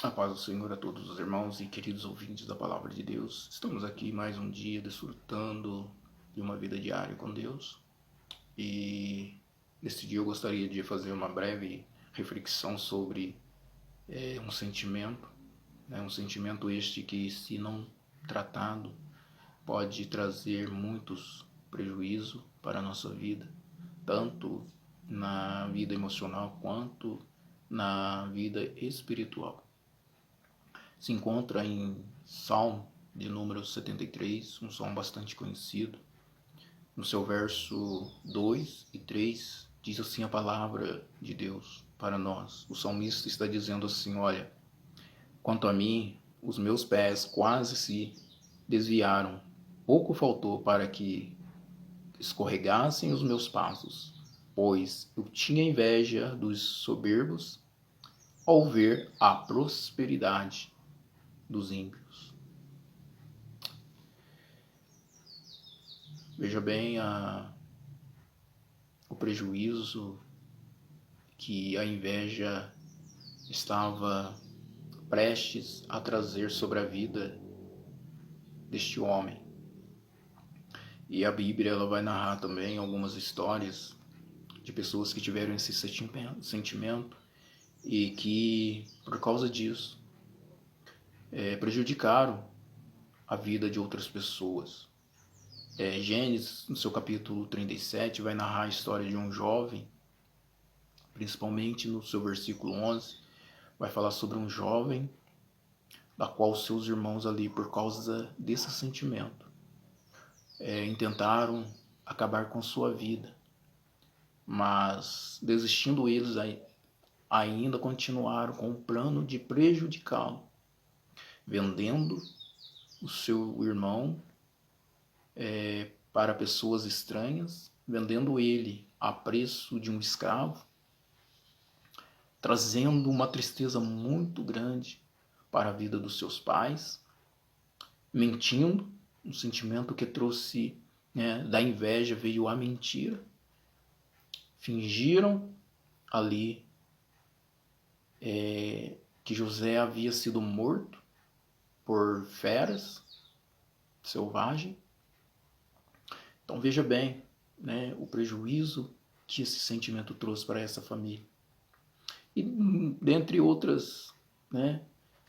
A paz do Senhor a todos os irmãos e queridos ouvintes da Palavra de Deus. Estamos aqui mais um dia desfrutando de uma vida diária com Deus. E neste dia eu gostaria de fazer uma breve reflexão sobre um sentimento. Um sentimento este que, se não tratado, pode trazer muitos prejuízos para a nossa vida, tanto na vida emocional quanto na vida espiritual. Se encontra em Salmo de número 73, um salmo bastante conhecido. No seu verso 2 e 3, diz assim a palavra de Deus para nós. O salmista está dizendo assim: olha, quanto a mim, os meus pés quase se desviaram, pouco faltou para que escorregassem os meus passos, pois eu tinha inveja dos soberbos ao ver a prosperidade dos ímpios. Veja bem o prejuízo que a inveja estava prestes a trazer sobre a vida deste homem. E a Bíblia ela vai narrar também algumas histórias de pessoas que tiveram esse sentimento e que, por causa disso, prejudicaram a vida de outras pessoas. Gênesis, no seu capítulo 37, vai narrar a história de um jovem, principalmente no seu versículo 11, vai falar sobre um jovem da qual seus irmãos ali, por causa desse sentimento, intentaram acabar com sua vida, mas desistindo eles ainda continuaram com o plano de prejudicá-lo, vendendo o seu irmão para pessoas estranhas, vendendo ele a preço de um escravo, trazendo uma tristeza muito grande para a vida dos seus pais, mentindo, um sentimento que trouxe da inveja veio a mentira, fingiram ali que José havia sido morto por feras selvagens. Então veja bem, o prejuízo que esse sentimento trouxe para essa família. E dentre outras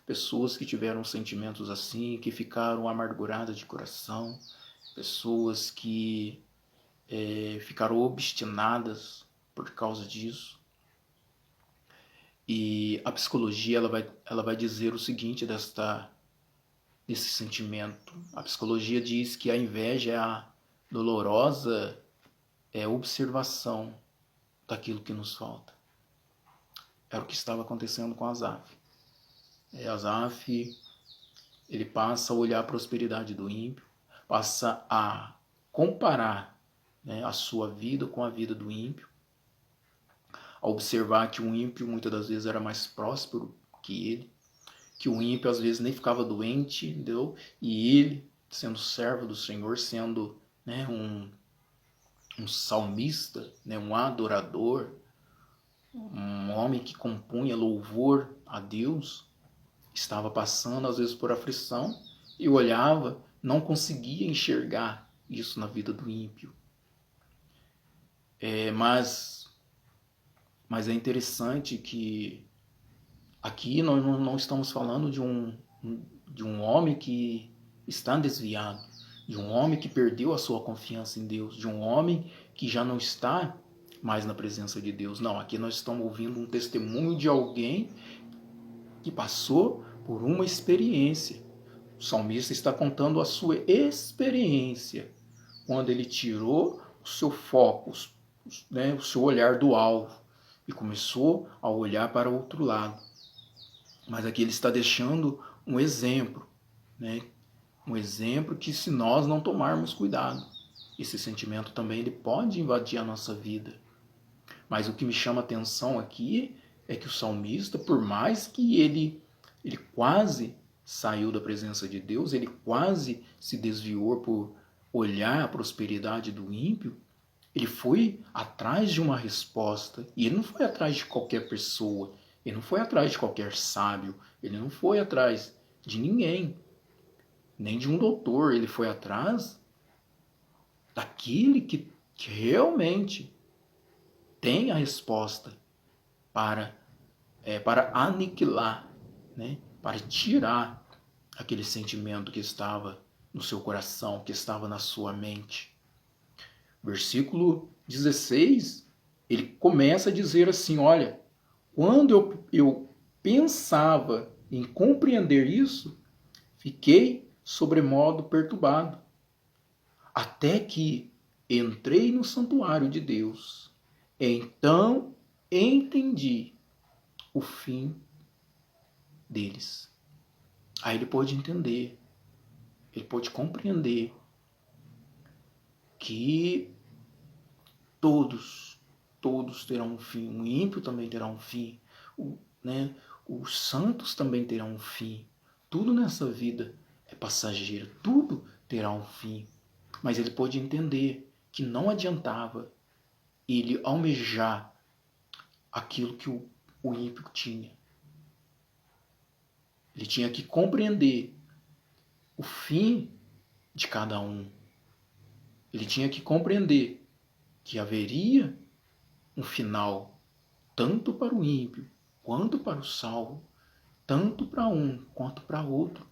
pessoas que tiveram sentimentos assim, que ficaram amarguradas de coração, pessoas que ficaram obstinadas por causa disso. E a psicologia ela vai dizer o seguinte desse sentimento. A psicologia diz que a inveja é a dolorosa observação daquilo que nos falta. Era o que estava acontecendo com Asaf. Asaf, ele passa a olhar a prosperidade do ímpio, passa a comparar a sua vida com a vida do ímpio, a observar que o ímpio muitas das vezes era mais próspero que ele, que o ímpio às vezes nem ficava doente, entendeu? E ele, sendo servo do Senhor, sendo um salmista, um adorador, um homem que compunha louvor a Deus, estava passando às vezes por aflição e olhava, não conseguia enxergar isso na vida do ímpio. Mas é interessante que aqui nós não estamos falando de um homem que está desviado, de um homem que perdeu a sua confiança em Deus, de um homem que já não está mais na presença de Deus. Não, aqui nós estamos ouvindo um testemunho de alguém que passou por uma experiência. O salmista está contando a sua experiência, quando ele tirou o seu foco, o seu olhar do alvo e começou a olhar para o outro lado. Mas aqui ele está deixando um exemplo, um exemplo que, se nós não tomarmos cuidado, esse sentimento também ele pode invadir a nossa vida. Mas o que me chama a atenção aqui é que o salmista, por mais que ele quase saiu da presença de Deus, ele quase se desviou por olhar a prosperidade do ímpio, ele foi atrás de uma resposta. E ele não foi atrás de qualquer pessoa. Ele não foi atrás de qualquer sábio, ele não foi atrás de ninguém, nem de um doutor, ele foi atrás daquele que realmente tem a resposta para, para aniquilar, né? Para tirar aquele sentimento que estava no seu coração, que estava na sua mente. Versículo 16, ele começa a dizer assim, olha, quando eu pensava em compreender isso, fiquei sobremodo perturbado, até que entrei no santuário de Deus. Então entendi o fim deles. Aí ele pôde entender, ele pôde compreender que todos terão um fim. O ímpio também terá um fim. Né? Os santos também terão um fim. Tudo nessa vida é passageiro. Tudo terá um fim. Mas ele pôde entender que não adiantava ele almejar aquilo que o ímpio tinha. Ele tinha que compreender o fim de cada um. Ele tinha que compreender que haveria um final tanto para o ímpio quanto para o salvo, tanto para um quanto para outro.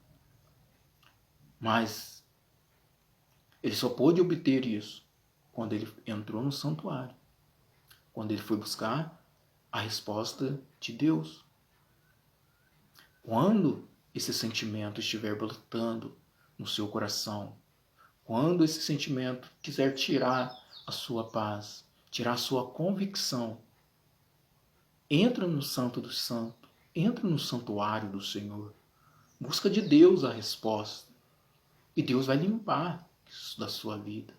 Mas ele só pôde obter isso quando ele entrou no santuário, quando ele foi buscar a resposta de Deus. Quando esse sentimento estiver brotando no seu coração, quando esse sentimento quiser tirar a sua paz, tirar a sua convicção, entra no Santo dos Santos, entra no santuário do Senhor, busca de Deus a resposta e Deus vai limpar isso da sua vida.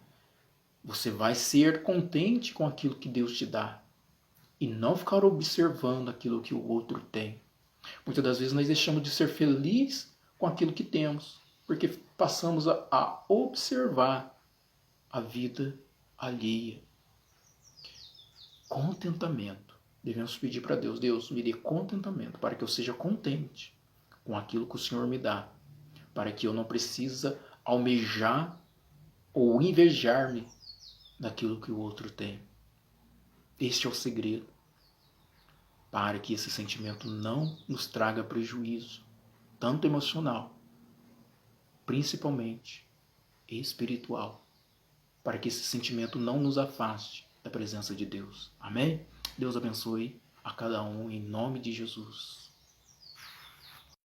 Você vai ser contente com aquilo que Deus te dá e não ficar observando aquilo que o outro tem. Muitas das vezes nós deixamos de ser felizes com aquilo que temos, porque passamos a observar a vida alheia. Contentamento. Devemos pedir para Deus, Deus, me dê contentamento para que eu seja contente com aquilo que o Senhor me dá, para que eu não precise almejar ou invejar-me daquilo que o outro tem. Este é o segredo, para que esse sentimento não nos traga prejuízo, tanto emocional, principalmente espiritual, para que esse sentimento não nos afaste da presença de Deus. Amém? Deus abençoe a cada um em nome de Jesus.